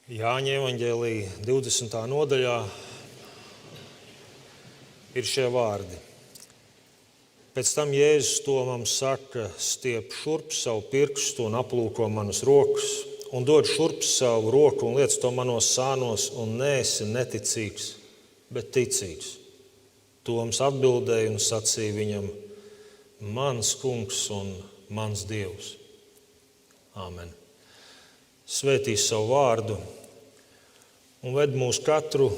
Jāņa evaņģēlija 20. nodaļā ir šie vārdi. Pēc tam Jēzus Tomam saka: stiep šurp savu pirkstu un aplūko manas rokas, un dod šurp savu roku un liec to manos sānos, un neesi neticīgs, bet ticīgs. Toms atbildēja un sacīja viņam: mans kungs un mans Dievs. Āmen. Svētīs savu vārdu un ved mūs katru,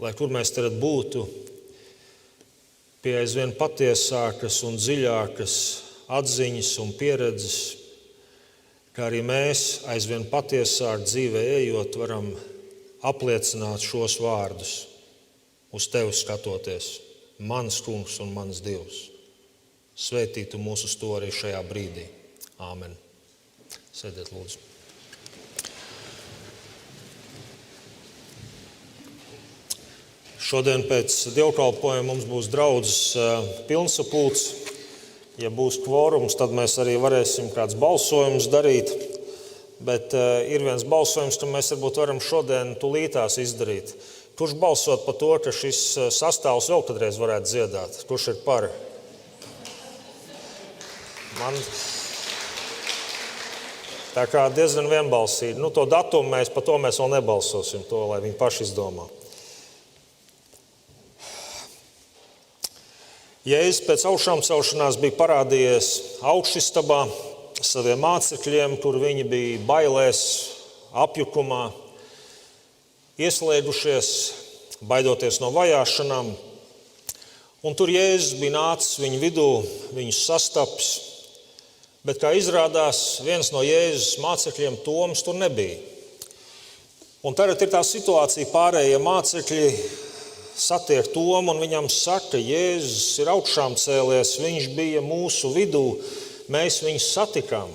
lai kur mēs tagad būtu, pie aizvien patiesākas un dziļākas atziņas un pieredzes, kā arī mēs aizvien patiesāk dzīvē ejot varam apliecināt šos vārdus, uz tevi skatoties: mans kungs un mans Dievs. Svētītu mūs uz to arī šajā brīdī. Āmen. Sēdiet, lūdzu. Šodien pēc dievkalpojuma mums būs draudzes pilnsapulcs. Ja būs kvorums, tad mēs arī varēsim kāds balsojums darīt. Bet ir viens balsojums, ka mēs varbūt varam šodien tūlītās izdarīt. Kurš balsot par to, ka šis sastāvs vēl kādreiz varētu dziedāt? Kurš ir par? Man tā kā diezgan vienbalsīgi. To datumu par to mēs vēl nebalsosim, to lai viņi paši izdomā. Jēzus pēc augšām celšanās bija parādījies augšistabā saviem mācekļiem, kur viņi bija bailēs, apjukumā, ieslēgušies, baidoties no vajāšanām. Un tur Jēzus bija nācis viņu vidū, viņus sastaps. Bet, kā izrādās, viens no Jēzus mācekļiem, Toms, tur nebija. Un tagad ir tā situācija, pārējie mācekļi satiek Tomu un viņam saka: Jēzus ir augšām cēlies, viņš bija mūsu vidū, mēs viņu satikām.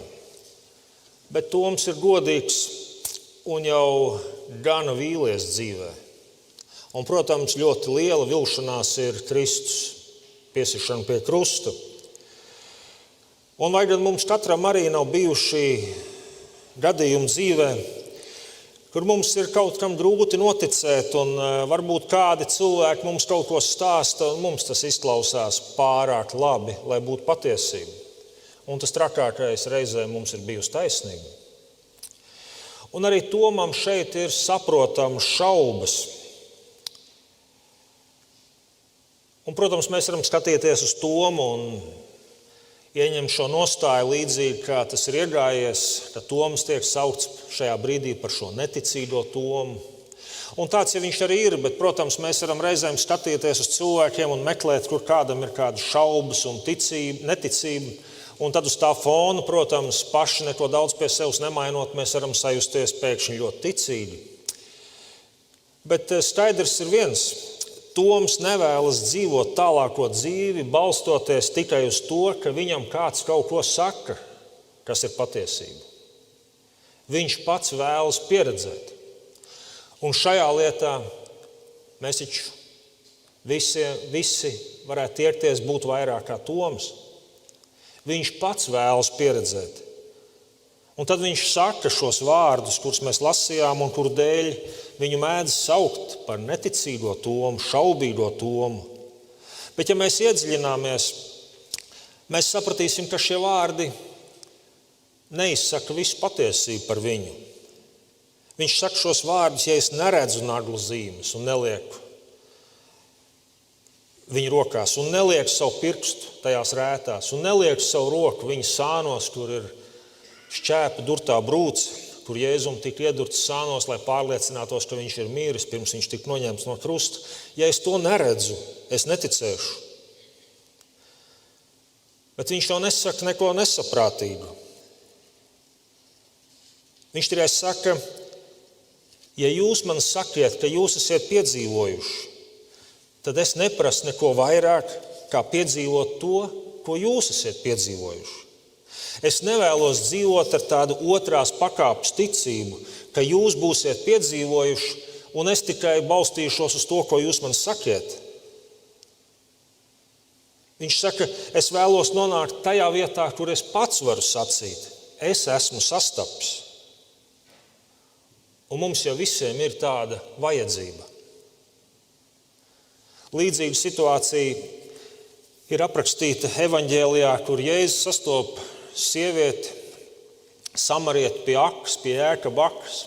Bet Toms ir godīgs un jau gana vīlies dzīvē. Un, protams, ļoti liela vilšanās ir Kristus piesišana pie krusta. Un vai gan mums katram arī nav bijuši gadījumi dzīvē, kur mums ir kaut kam grūti noticēt, un varbūt kādi cilvēki mums kaut ko stāsta, un mums tas izklausās pārāk labi, lai būtu patiesība. Un tas trakākais reizē mums ir bijusi taisnība. Un arī Tomam šeit ir saprotamas šaubas. Un, protams, mēs varam skatīties uz Tomu un ieņem šo nostāju līdzīgi, kā tas ir iegājies, ka Toms tiek saukts šajā brīdī par šo neticīgo Tomu. Un tāds ja viņš arī ir, bet, protams, mēs varam reizēm skatīties uz cilvēkiem un meklēt, kur kādam ir kādas šaubas un neticība. Un tad uz tā fona, protams, paši neko daudz pie sevis nemainot, mēs varam sajusties pēkšņi ļoti ticīgi. Bet skaidrs ir viens. Toms nevēlas dzīvot tālāko dzīvi, balstoties tikai uz to, ka viņam kāds kaut ko saka, kas ir patiesība. Viņš pats vēlas pieredzēt. Un šajā lietā mēs taču visi varētu tiekties būt vairāk kā Toms. Viņš pats vēlas pieredzēt. Un tad viņš saka šos vārdus, kurus mēs lasījām un kuru dēļ viņu mēdz saukt par neticīgo Tomu, šaubīgo Tomu. Bet ja mēs iedziļināmies, mēs sapratīsim, ka šie vārdi neizsaka visu patiesību par viņu. Viņš saka šos vārdus: ja es neredzu naglu zīmes un nelieku viņa rokās, un nelieku savu pirkstu tajās rētās, un nelieku savu roku viņa sānos, kur ir šķēpa durtā brūce, kur Jēzum tika iedurts sānos, lai pārliecinātos, ka viņš ir miris, pirms viņš tika noņemts no krusta. Ja es to neredzu, es neticēšu. Bet viņš jau nesaka neko nesaprātīgu. Viņš tikai saka: ja jūs man sakiet, ka jūs esat piedzīvojuši, tad es neprasu neko vairāk, kā piedzīvot to, ko jūs esat piedzīvojuši. Es nevēlos dzīvot ar tādu otrās pakāpes ticību, ka jūs būsiet piedzīvojuši, un es tikai balstīšos uz to, ko jūs man sakiet. Viņš saka: es vēlos nonākt tajā vietā, kur es pats varu sacīt: es esmu sastapis. Un mums jau visiem ir tāda vajadzība. Līdzīga situācija ir aprakstīta evaņģēlijā, kur Jēzus sastopa sievieti, samarieti pie akas, pie Jēkaba akas.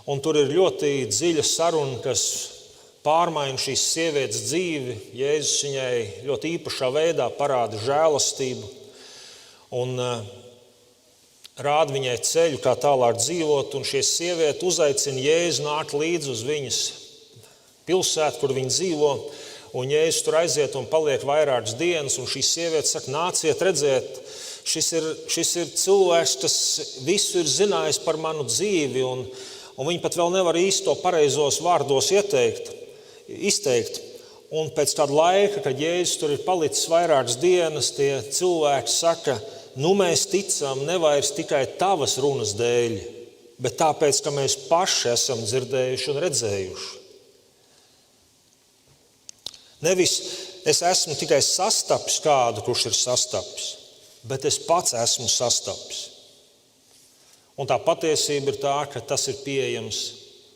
Un tur ir ļoti dziļa saruna, kas pārmaina šīs sievietes dzīvi. Jēzus viņai ļoti īpašā veidā parāda žēlastību un rāda viņai ceļu, kā tālāk dzīvot. Un šie sievieti uzaicina Jēzu nākt līdzi uz viņas pilsētu, kur viņi dzīvo. Un Jēzus tur aiziet un paliek vairākas dienas, un šīs sievietes saka, nāciet redzēt, šis ir cilvēks, kas visu ir zinājis par manu dzīvi, un viņi pat vēl nevar īsti to pareizos vārdos izteikt. Un pēc kāda laika, kad Jēzus tur ir palicis vairākas dienas, tie cilvēki saka, mēs ticam nevairs tikai tavas runas dēļ, bet tāpēc, ka mēs paši esam dzirdējuši un redzējuši. Nevis es esmu tikai sastapis kādu, kurš ir sastapis, bet es pats esmu sastapis. Un tā patiesība ir tā, ka tas ir pieejams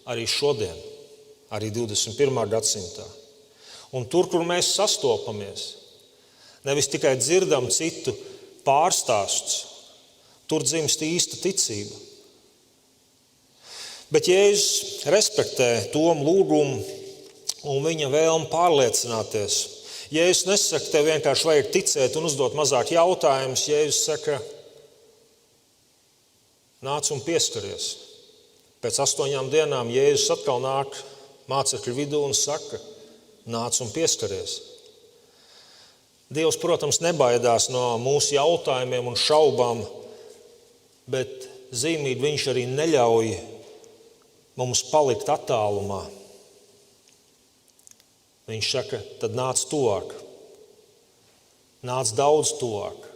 arī šodien, arī 21. gadsimtā. Un tur, kur mēs sastopamies, nevis tikai dzirdam citu pārstāstus, tur dzimst īsta ticība. Bet Jēzus respektē Tomu lūgumu un viņa vēlme pārliecināties. Jēzus nesaka, tev vienkārši vajag ticēt un uzdot mazāk jautājumus. Jēzus saka, nāc un pieskaries. Pēc 8 dienām Jēzus atkal nāk mācekļu vidū un saka, nāc un pieskaries. Dievs, protams, nebaidās no mūsu jautājumiem un šaubām, bet zīmīgi viņš arī neļauj mums palikt attālumā. Viņš saka, tad nāc tuvāk, nāc daudz tuvāk.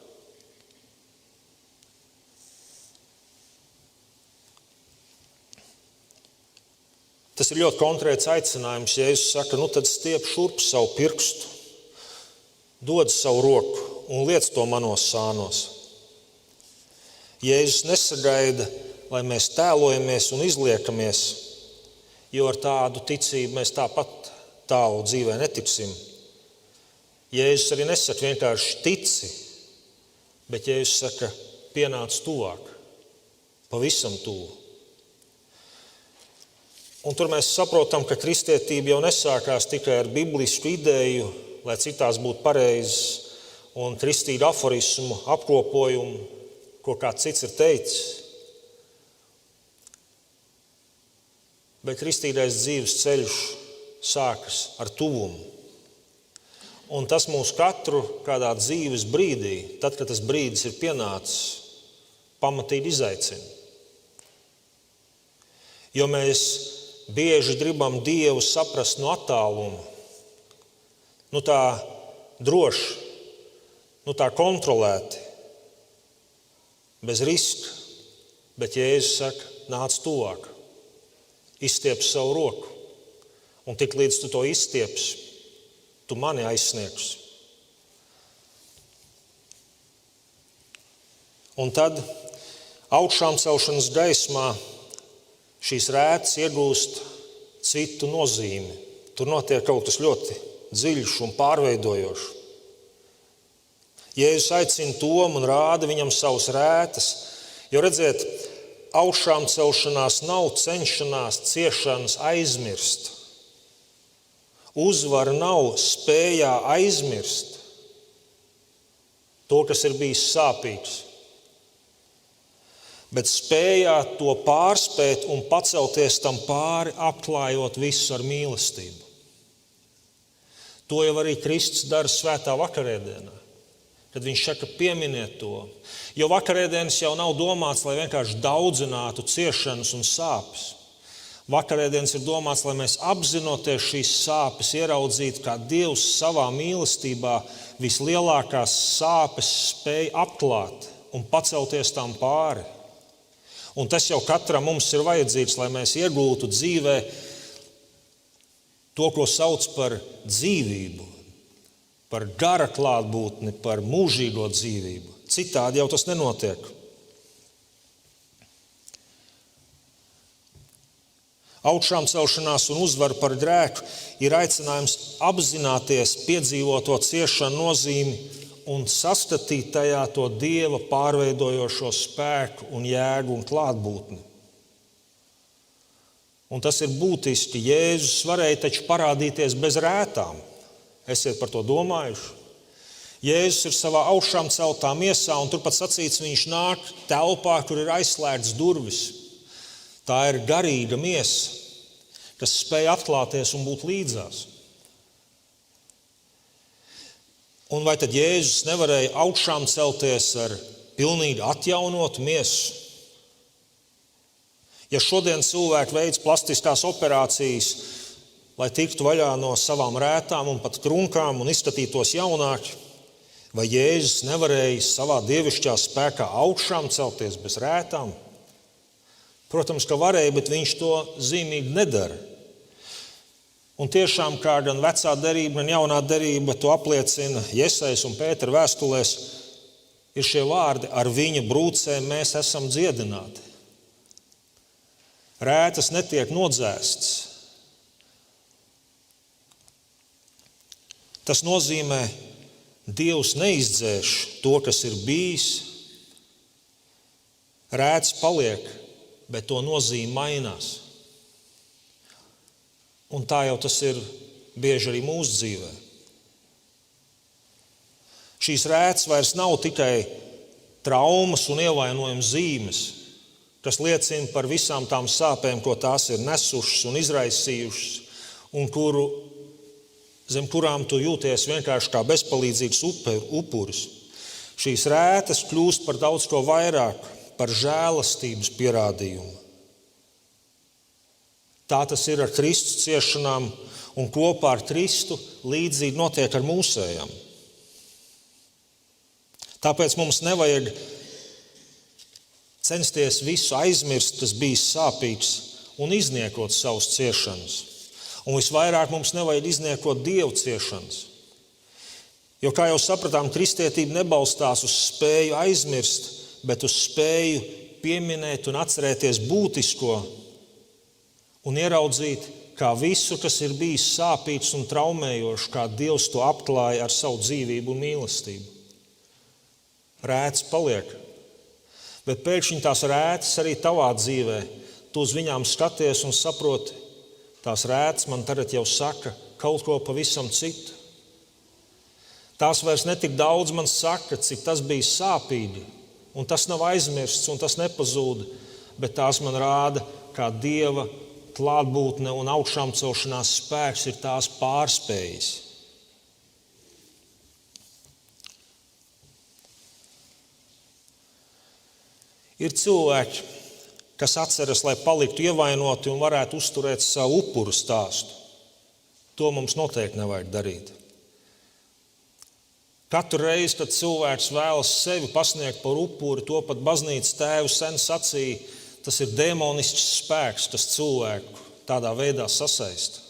Tas ir ļoti konkrēts aicinājums. Jēzus saka, tad stiep šurp savu pirkstu, dod savu roku un liec to manos sānos. Jēzus nesagaida, lai mēs tēlojamies un izliekamies, jo ar tādu ticību mēs tāpat tālu dzīvē netiksim. Jēzus arī nesaka vienkārši tici, bet Jēzus saka, pienāc tuvāk, pavisam tuvu. Un tur mēs saprotam, ka kristietība jau nesākās tikai ar biblisku ideju, lai citās būtu pareizes, un kristīgu aforismu apkopojumu, ko kāds cits ir teicis. Bet kristīgais dzīves ceļš sākas ar tuvumu. Un tas mūs katru kādā dzīves brīdī, tad, kad tas brīdis ir pienācis, pamatīgi izaicina. Jo mēs bieži gribam Dievu saprast no attāluma, tā droši, tā kontrolēti, bez riska. Bet Jēzus saka, nāc tuvāk, izstiep savu roku. Un tik līdz tu to izstiepsi, tu mani aizsniegsi. Un tad augšām celšanas gaismā šīs rētas iegūst citu nozīmi. Tur notiek kaut kas ļoti dziļš un pārveidojošs. Jēzus aicina Tomu un rāda viņam savas rētas, jo redziet, augšām celšanās nav cenšanās ciešanas aizmirst. Uzvara nav spējā aizmirst to, kas ir bijis sāpīgs, bet spējā to pārspēt un pacelties tam pāri, apklājot visu ar mīlestību. To jau arī Kristus dara svētā vakarēdienā, kad viņš saka, pieminiet to. Jo vakarēdienas jau nav domāts, lai vienkārši daudzinātu ciešanas un sāpes. Vakarēdienas ir domāts, lai mēs apzinoties šīs sāpes ieraudzītu, kā Dievs savā mīlestībā vislielākās sāpes spēj apklāt un pacelties tām pāri. Un tas jau katram mums ir vajadzīgs, lai mēs iegūtu dzīvē to, ko sauc par dzīvību, par gara klātbūtni, par mūžīgo dzīvību. Citādi jau tas nenotiek. Augšām celšanās un uzvara par grēku ir aicinājums apzināties piedzīvoto ciešanu nozīmi un sastatīt tajā to Dieva pārveidojošo spēku un jēgu un klātbūtni. Un tas ir būtiski. Jēzus varēja taču parādīties bez rētām. Esiet par to domājuši? Jēzus ir savā augšām celtā miesā, un turpat sacīts, viņš nāk telpā, kur ir aizslēgts durvis. Tā ir garīga miesa, kas spēj atklāties un būt līdzās. Un vai tad Jēzus nevarēja augšām celties ar pilnīgi atjaunotu miesu? Ja šodien cilvēki veic plastiskās operācijas, lai tiktu vaļā no savām rētām un pat krunkām un izskatītos jaunāki, vai Jēzus nevarēja savā dievišķā spēkā augšām celties bez rētām? Protams, ka varēja, bet viņš to zīmīgi nedara. Un tiešām, kā gan vecā derība, gan jaunā derība to apliecina Jesajas un Pētera vēstulēs, ir šie vārdi: ar viņa brūcēm mēs esam dziedināti. Rētas netiek nodzēstas. Tas nozīmē, Dievs neizdzēš to, kas ir bijis. Rētas paliek, bet to nozīme mainās. Un tā jau tas ir bieži arī mūsu dzīvē. Šīs rētas vairs nav tikai traumas un ievainojuma zīmes, kas liecina par visām tām sāpēm, ko tās ir nesušas un izraisījušas, un zem kurām tu jūties vienkārši kā bezpalīdzīgs upuris. Šīs rētas kļūst par daudz ko vairāk, par žēlastības pierādījumu. Tā tas ir ar Kristus ciešanām, un kopā ar Kristu līdzīgi notiek ar mūsējām. Tāpēc mums nevajag censties visu aizmirst, kas bijis sāpīgs, un izniekot savas ciešanas. Un visvairāk mums nevajag izniekot Dievu ciešanas. Jo, kā jau sapratām, kristietība nebalstās uz spēju aizmirst, bet uz spēju pieminēt un atcerēties būtisko un ieraudzīt, kā visu, kas ir bijis sāpīgs un traumējošs, kā Dievs to apklāja ar savu dzīvību un mīlestību. Rētas paliek, bet pēkšņi tās rētas arī tavā dzīvē. Tu uz viņām skaties un saproti, tās rētas man tagad jau saka kaut ko pavisam citu. Tās vairs netik daudz man saka, cik tas bija sāpīgi, un tas nav aizmirsts, un tas nepazūd, bet tās man rāda, kā Dieva klātbūtne un augšām celšanās spēks ir tās pārspējis. Ir cilvēki, kas atceras, lai paliktu ievainoti un varētu uzturēt savu upuru stāstu. To mums noteikti nevajag darīt. Katru reizi, kad cilvēks vēlas sevi pasniegt par upuri, to pat baznīcas tēvu sen sacīja, tas ir demonisks spēks, kas cilvēku tādā veidā sasaista.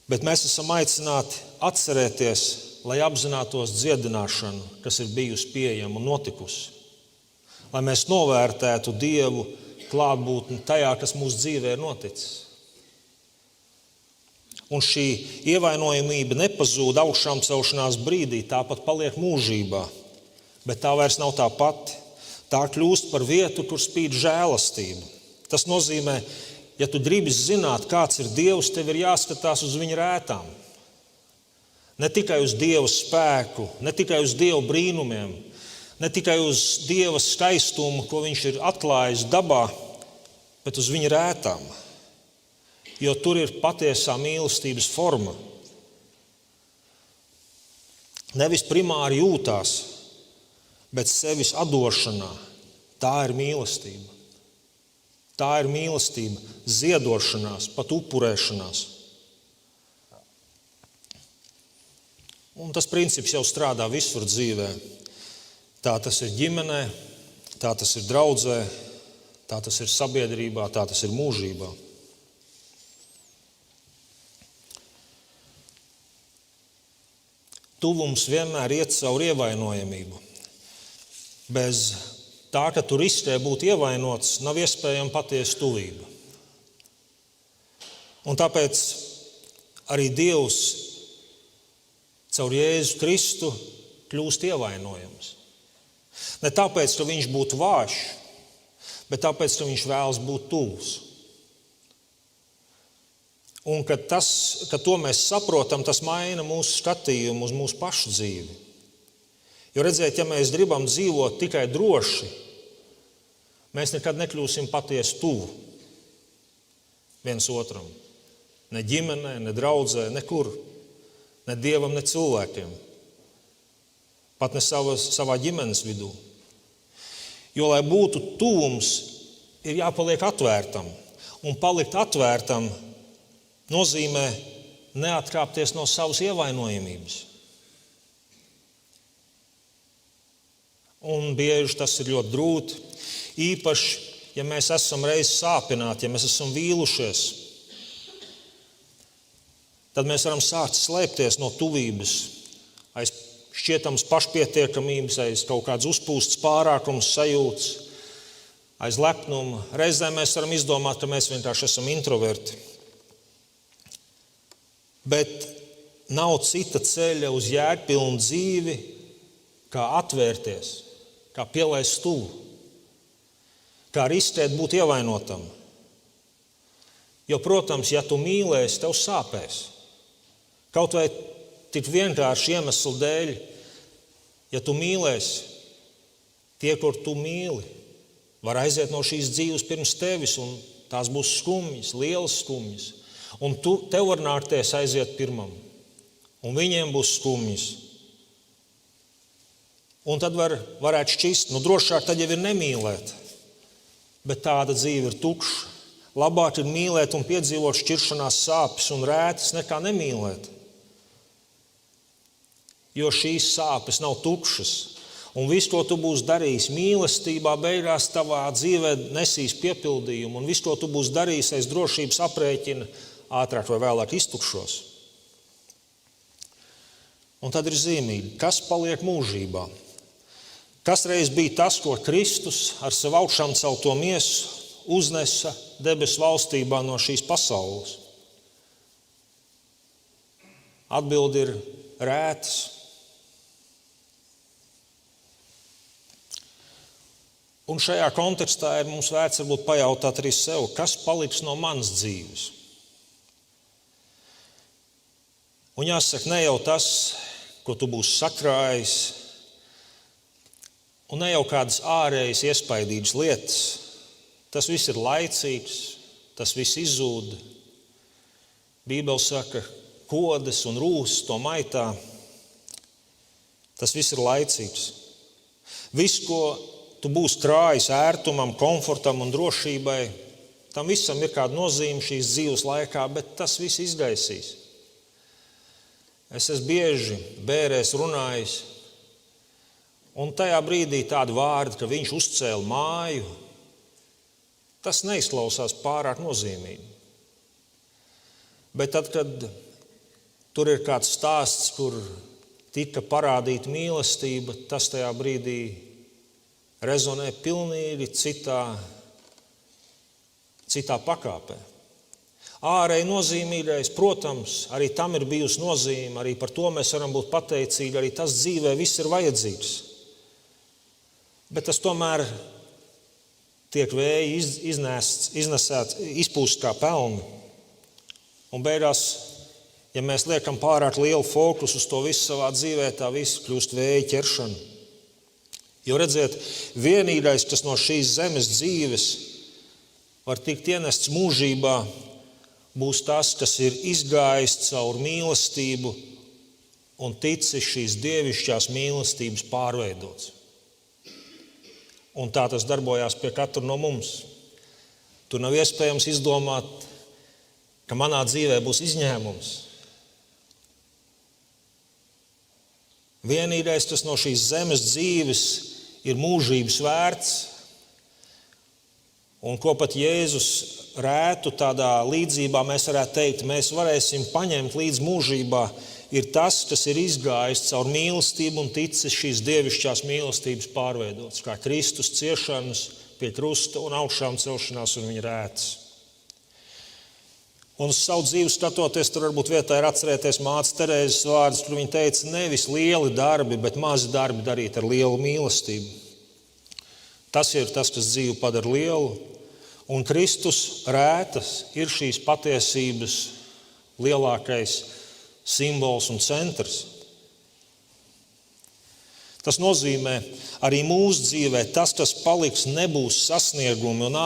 Bet mēs esam aicināti atcerēties, lai apzinātos dziedināšanu, kas ir bijusi pieejama un notikusi. Lai mēs novērtētu Dievu klātbūtni tajā, kas mūsu dzīvē ir noticis. Un šī ievainojamība nepazūd augšām celšanās brīdī, tāpat paliek mūžībā. Bet tā vairs nav tā pati. Tā kļūst par vietu, kur spīd žēlastība. Tas nozīmē, ja tu gribi zināt, kāds ir Dievs, tev ir jāskatās uz viņa rētām. Ne tikai uz Dieva spēku, ne tikai uz Dieva brīnumiem, ne tikai uz Dieva skaistumu, ko viņš ir atklājis dabā, bet uz viņa rētām. Jo tur ir patiesā mīlestības forma. Nevis primāri jūtās, bet sevis atdošanā. Tā ir mīlestība. Tā ir mīlestība, ziedošanās, pat upurēšanās. Un tas princips jau strādā visur dzīvē. Tā tas ir ģimenē, tā tas ir draudzē, tā tas ir sabiedrībā, tā tas ir mūžībā. Tuvums vienmēr iet cauri ievainojamību. Bez tā, ka tu riskē būt ievainots, nav iespējama patiesa tuvība. Un tāpēc arī Dievs caur Jēzu Kristu kļūst ievainojams. Ne tāpēc, ka viņš būtu vājš, bet tāpēc, ka viņš vēlas būt tuvs. Un kad to mēs saprotam, tas maina mūsu skatījumu uz mūsu pašu dzīvi. Jo redziet, ja mēs gribam dzīvot tikai droši, mēs nekad nekļūsim patiesi tuvu viens otram. Ne ģimenē, ne draudzē, nekur. Ne Dievam, ne cilvēkiem. Pat ne savā ģimenes vidū. Jo, lai būtu tuvums, ir jāpaliek atvērtam. Un palikt atvērtam nozīmē neatkāpties no savas ievainojamības. Un bieži tas ir ļoti grūti. Īpaši, ja mēs esam reiz sāpināti, ja mēs esam vīlušies, tad mēs varam sākt slēpties no tuvības, aiz šķietams pašpietiekamības, aiz kaut kādas uzpūstas pārākums sajūtas, aiz lepnuma. Reizēm mēs varam izdomāt, ka mēs vienkārši esam introverti. Bet nav cita ceļa uz jēgpilnu dzīvi, kā atvērties, kā pielaist tuvu, kā riskēt būt ievainotam. Jo, protams, ja tu mīlēsi, tev sāpēs. Kaut vai tik vienkārši iemeslu dēļ, ja tu mīlēsi, tie, kur tu mīli, var aiziet no šīs dzīves pirms tevis, un tās būs skumjas, lielas skumjas. Un tev var nākties aiziet pirmam, un viņiem būs skumjas. Un tad varētu šķist, drošāk tad jau ir nemīlēt, bet tāda dzīve ir tukša. Labāk ir mīlēt un piedzīvot šķiršanās sāpes un rētas nekā nemīlēt. Jo šīs sāpes nav tukšas. Un viss, ko tu būsi darījis mīlestībā, beigās tavā dzīvē nesīs piepildījumu. Un viss, ko tu būsi darījis aiz drošības aprēķina, ātrāk vai vēlāk iztukšos. Un tad ir zīmīgi, kas paliek mūžībā. Kas reiz bija tas, ko Kristus ar savu augšām celto miesu uznesa debesu valstībā no šīs pasaules? Atbilde ir rētas. Un šajā kontekstā ir mums vērts varbūt pajautāt arī sev, kas paliks no manas dzīves? Un jāsaka, ne jau tas, ko tu būsi sakrājis, un ne jau kādas ārējas iespaidīgas lietas. Tas viss ir laicīgs, tas viss izzūd. Bībele saka, kodas un rūsas to maitā. Tas viss ir laicīgs. Viss, ko tu būsi krājis ērtumam, komfortam un drošībai, tam visam ir kāda nozīme šīs dzīves laikā, bet tas viss izgaisīs. Es esmu bieži bērēs runājis, un tajā brīdī tādi vārdi, ka viņš uzcēla māju, tas neizklausās pārāk nozīmīgi. Bet tad, kad tur ir kāds stāsts, kur tika parādīta mīlestība, tas tajā brīdī rezonē pilnīgi citā pakāpē. Ārēji nozīmīgais, protams, arī tam ir bijusi nozīme, arī par to mēs varam būt pateicīgi, arī tas dzīvē viss ir vajadzīgs. Bet tas tomēr tiek vēji izpūst kā pelni. Un beigās, ja mēs liekam pārāk lielu fokusu uz to visu savā dzīvē, tā viss kļūst vēja ķeršana. Jo redziet, vienīgais, kas no šīs zemes dzīves var tikt ienests mūžībā, būs tas, kas ir izgājis caur mīlestību un ticis šīs dievišķās mīlestības pārveidots. Un tā tas darbojās pie katra no mums. Tur nav iespējams izdomāt, ka manā dzīvē būs izņēmums. Vienīgais, kas no šīs zemes dzīves ir mūžības vērts, un ko pat Jēzus rētu tādā līdzībā mēs varētu teikt, mēs varēsim paņemt līdz mūžībā, ir tas, kas ir izgājis caur mīlestību un ticis šīs dievišķās mīlestības pārveidots, kā Kristus ciešanas pie krusta un augšām celšanās un viņa rētas. Un uz savu dzīvi skatoties, tur varbūt vietā ir atcerēties mātes Terēzes vārdus, kur viņa teica, nevis lieli darbi, bet mazi darbi darīt ar lielu mīlestību. Tas ir tas, kas dzīvi padara lielu, un Kristus rētas ir šīs patiesības lielākais simbols un centrs. Tas nozīmē, arī mūsu dzīvē tas, kas paliks, nebūs sasniegumi un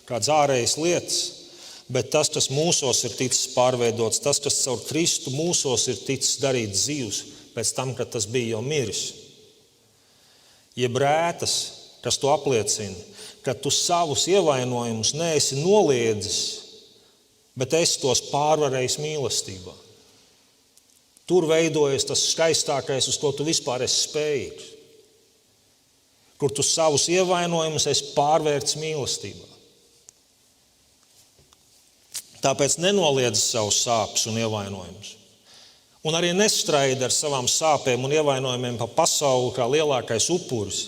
kāds ārējas lietas, bet tas, kas mūsos ir ticis pārveidots, tas, kas caur Kristu mūsos ir ticis darīts dzīvs pēc tam, kad tas bija jau miris. Jeb rētas, kas to apliecina, ka tu savus ievainojumus neesi noliedzis, bet esi tos pārvarējis mīlestībā. Tur veidojas tas skaistākais, uz ko tu vispār esi spējīgs. Kur tu savus ievainojumus esi pārvērts mīlestībā. Tāpēc nenoliedz savus sāpes un ievainojumus. Un arī nestraidi ar savām sāpēm un ievainojumiem pa pasauli kā lielākais upuris.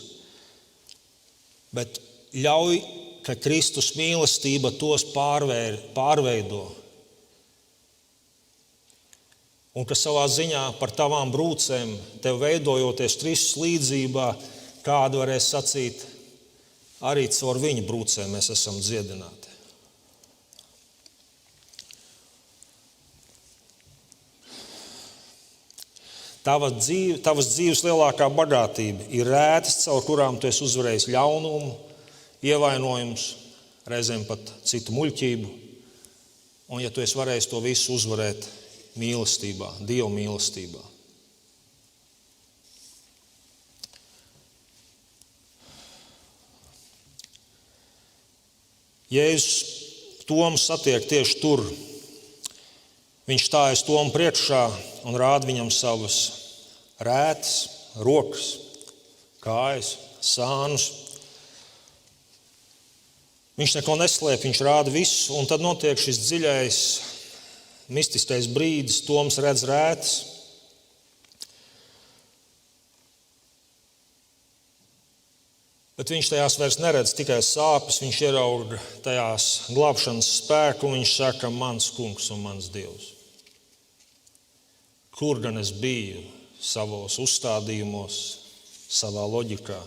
Bet ļauj, ka Kristus mīlestība tos pārveido. Un ka savā ziņā par tavām brūcēm, tev veidojoties Kristus līdzībā, kādu varēs sacīt, arī caur viņa brūcēm mēs esam dziedināti. Tavas dzīves lielākā bagātība ir rētas, caur kurām tu esi uzvarējis ļaunumu, ievainojumus, reizēm pat citu muļķību. Un ja tu esi varējis to visu uzvarēt mīlestībā, Dieva mīlestībā. Jēzus Tomu satiek tieši tur. Viņš stājas Tomu priekšā un rāda viņam savas rētas, rokas, kājas, sānus. Viņš neko neslēp, viņš rāda visu, un tad notiek šis dziļais, mistiskais brīdis. Toms redz rētas. Bet viņš tajās vairs neredz tikai sāpes, viņš ierauga tajās glābšanas spēku, un viņš saka, mans kungs un mans Dievs. Kur gan es biju savos uzstādījumos, savā loģikā?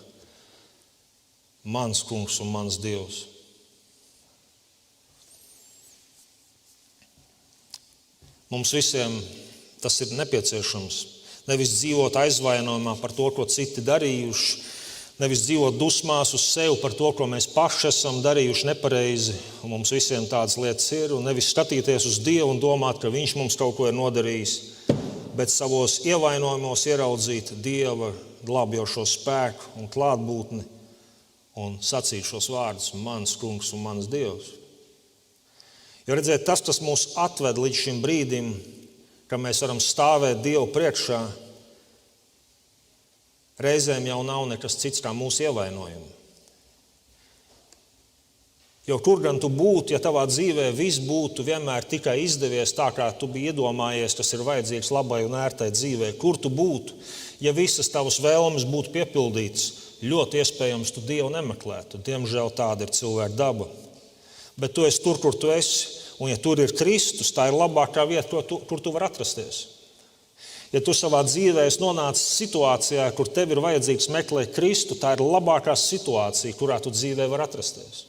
Mans kungs un mans Dievs. Mums visiem tas ir nepieciešams. Nevis dzīvot aizvainojumā par to, ko citi darījuši, nevis dzīvot dusmās uz sevi par to, ko mēs paši esam darījuši nepareizi, un mums visiem tādas lietas ir, un nevis skatīties uz Dievu un domāt, ka Viņš mums kaut ko ir nodarījis, bet savos ievainojumos ieraudzīt Dieva glābjošo spēku un klātbūtni un sacīt šos vārdus, mans kungs un mans Dievs. Jo redziet, tas, kas mūs atved līdz šim brīdim, ka mēs varam stāvēt Dievu priekšā, reizēm jau nav nekas cits kā mūsu ievainojumi. Jo kur gan tu būtu, ja tavā dzīvē viss būtu vienmēr tikai izdevies tā, kā tu biji iedomājies, tas ir vajadzīgs labai un ērtai dzīvē? Kur tu būtu, ja visas tavas vēlmes būtu piepildītas? Ļoti iespējams, tu Dievu nemeklētu. Diemžēl tāda ir cilvēka daba. Bet tu esi tur, kur tu esi, un ja tur ir Kristus, tā ir labākā vieta, kur tu vari atrasties. Ja tu savā dzīvē esi nonācis situācijā, kur tev ir vajadzīgs meklēt Kristu, tā ir labākā situācija, kurā tu dzīvē vari atrasties.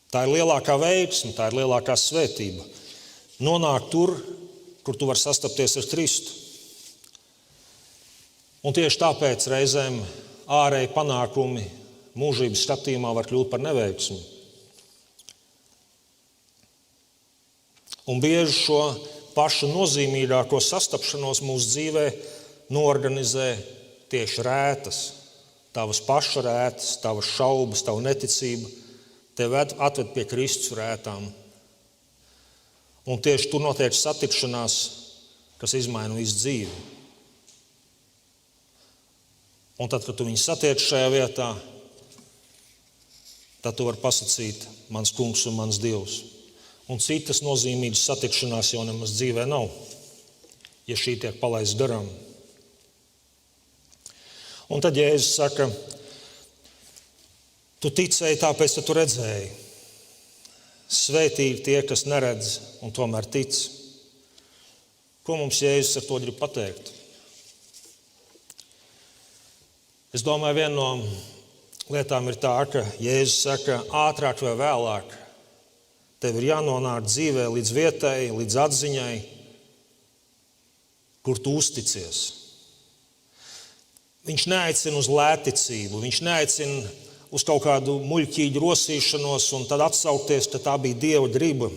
Tā ir lielākā veiksme, tā ir lielākā svētība. Nonākt tur, kur tu vari sastapties ar Kristu. Un tieši tāpēc reizēm ārēji panākumi mūžības skatījumā var kļūt par neveiksmi. Un bieži šo pašu nozīmīgāko sastapšanos mūsu dzīvē noorganizē tieši rētas. Tavas paša rētas, tavas šaubas, tava neticība tevi atved pie Kristus rētām. Un tieši tur notiek satikšanās, kas izmaina visu dzīvi. Un tad, kad tu viņu satiec šajā vietā, tad tu vari pasakīt, mans kungs un mans Dievs. Un citas nozīmīgas satikšanās jau nemaz dzīvē nav. ja šī tiek palaista garām. Un tad Jēzus saka, tu ticēji, tāpēc tu redzēji. Svētīgi tie, kas neredz un tomēr tic. Ko mums Jēzus ar to grib pateikt? Es domāju, viena no lietām ir tā, ka Jēzus saka, ātrāk vai vēlāk tev ir jānonāk dzīvē līdz vietai, līdz atziņai, kur tu uzticies. Viņš neaicina uz lētticību, viņš neaicina uz kaut kādu muļķīgu rosīšanos un tad atsaukties, ka tā bija Dieva griba.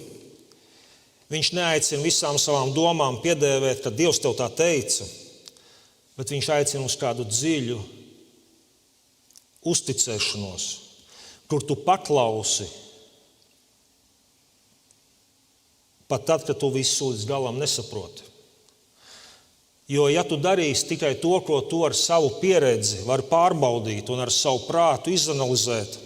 Viņš neaicina visām savām domām piedēvēt, ka Dievs tev tā teica, bet viņš aicina uz kādu dziļu uzticēšanos, kur tu paklausi, pat tad, kad tu visu līdz galam nesaproti. Jo, ja tu darīsi tikai to, ko tu ar savu pieredzi vari pārbaudīt un ar savu prātu izanalizēt,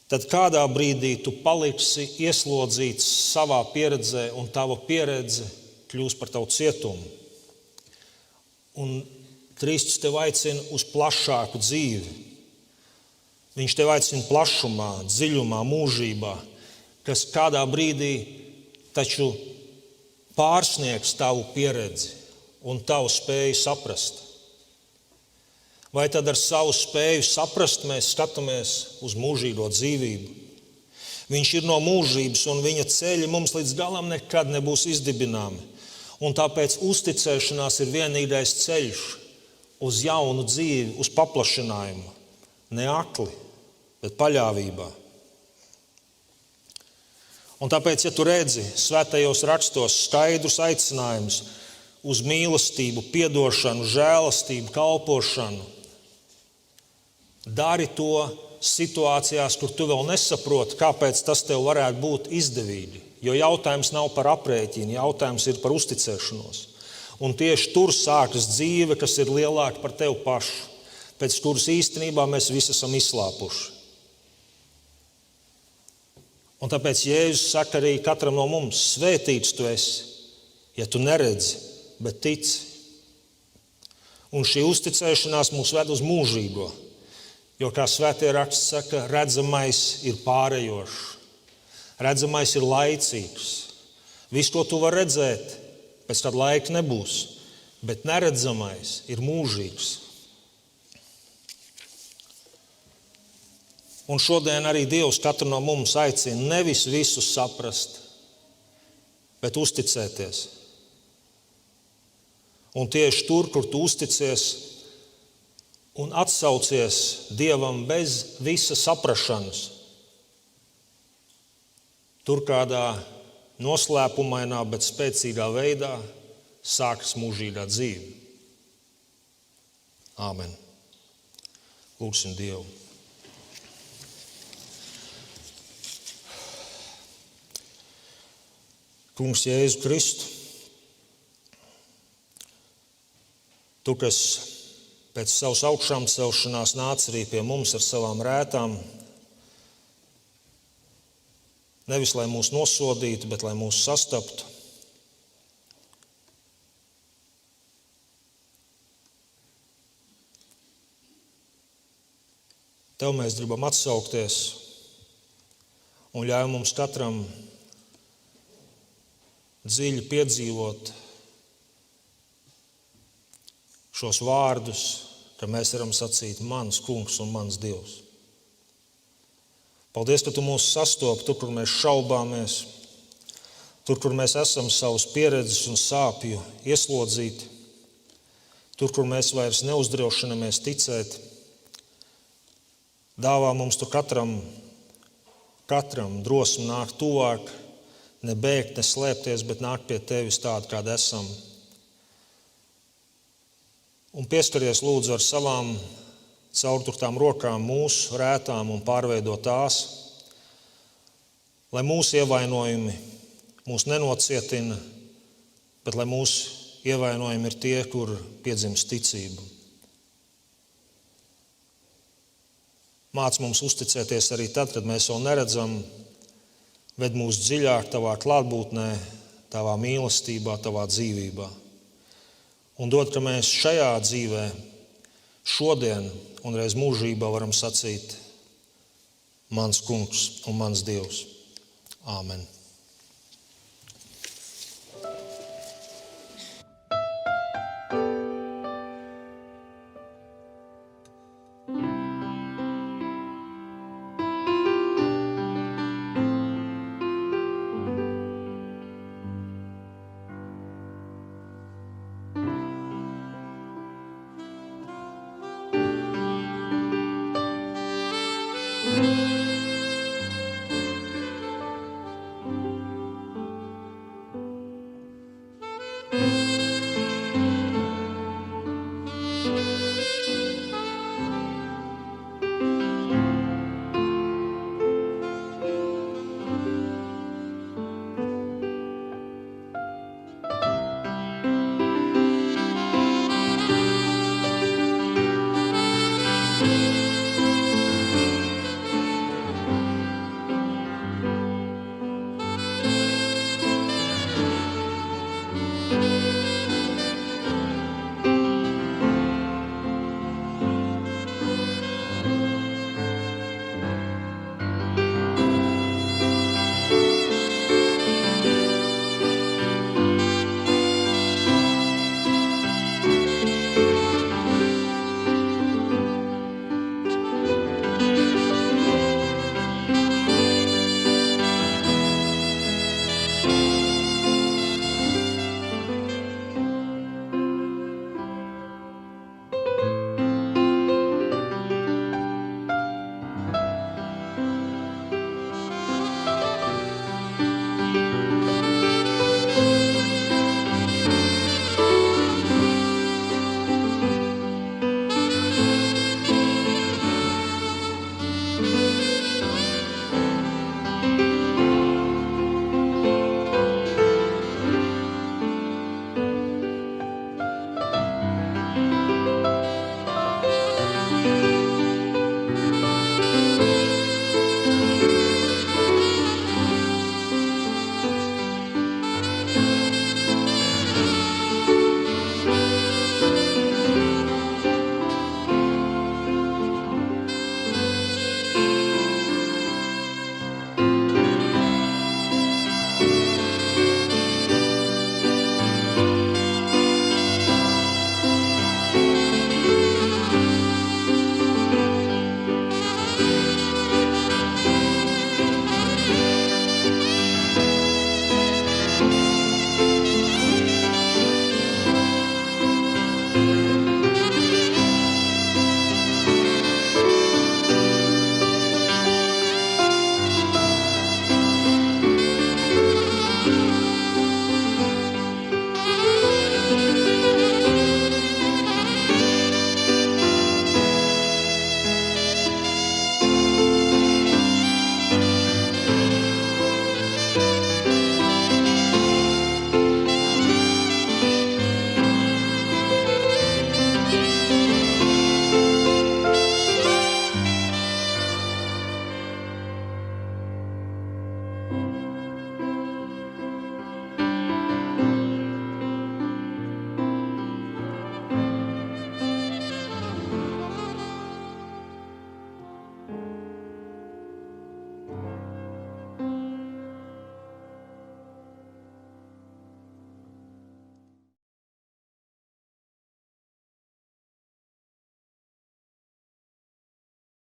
tad kādā brīdī tu paliksi ieslodzīts savā pieredzē un tava pieredze kļūs par tavu cietumu. Un Kristus tev aicina uz plašāku dzīvi. Viņš tev aicina plašumā, dziļumā, mūžībā, kas kādā brīdī taču pārsniegs tavu pieredzi un tavu spēju saprast. Vai tad ar savu spēju saprast mēs skatāmies uz mūžīgo dzīvību? Viņš ir no mūžības un viņa ceļi mums līdz galam nekad nebūs izdibināmi. Un tāpēc uzticēšanās ir vienīgais ceļš uz jaunu dzīvi, uz paplašinājumu. Ne akli, bet paļāvībā. Un tāpēc, ja tu redzi svētajos rakstos skaidrus aicinājumus uz mīlestību, piedošanu, žēlastību, kalpošanu, dari to situācijās, kur tu vēl nesaproti, kāpēc tas tev varētu būt izdevīgi. Jo jautājums nav par aprēķinu, jautājums ir par uzticēšanos. Un tieši tur sākas dzīve, kas ir lielāka par tevi pašu, pēc kuras īstenībā mēs visi esam izslāpuši. Un tāpēc Jēzus saka arī katram no mums, svētīts tu esi, ja tu neredzi, bet tici. Un šī uzticēšanās mūs ved uz mūžīgo, jo, kā svētie raksti saka, redzamais ir pārējošs, redzamais ir laicīgs. Viss, ko tu vari redzēt, pēc kāda laika nebūs, bet neredzamais ir mūžīgs. Un šodien arī Dievs katru no mums aicina nevis visu saprast, bet uzticēties. Un tieši tur, kur tu uzticies un atsaucies Dievam bez visa saprašanas, tur kādā noslēpumainā, bet spēcīgā veidā sākas mūžīgā dzīve. Āmen. Lūgsim Dievu. Kungs Jēzu Kristu, tu, kas pēc savas augšām celšanās nāc arī pie mums ar savām rētām, nevis lai mūs nosodītu, bet lai mūs sastaptu. Tev mēs gribam atsaukties un ļauj mums katram dziļi piedzīvot šos vārdus, ka mēs varam sacīt mans kungs un mans Dievs. Paldies, ka tu mūs sastopi tur, kur mēs šaubāmies, tur, kur mēs esam savas pieredzes un sāpju ieslodzīti, tur, kur mēs vairs neuzdrošinamies ticēt. Dāvā mums tu katram drosmi nākt tuvāk, ne bēgt, ne slēpties, bet nākt pie tevis tādi, kādi esam. Un pieskaries lūdzu ar savām caurturtām rokām mūsu rētām un pārveido tās, lai mūsu ievainojumi mūs nenocietina, bet lai mūsu ievainojumi ir tie, kur piedzimst ticība. Māc mums uzticēties arī tad, kad mēs vēl neredzam, ved mūs dziļāk tavā klātbūtnē, tavā mīlestībā, tavā dzīvībā. Un dod, ka mēs šajā dzīvē, šodien un reiz mūžībā varam sacīt: mans kungs un mans Dievs. Āmen.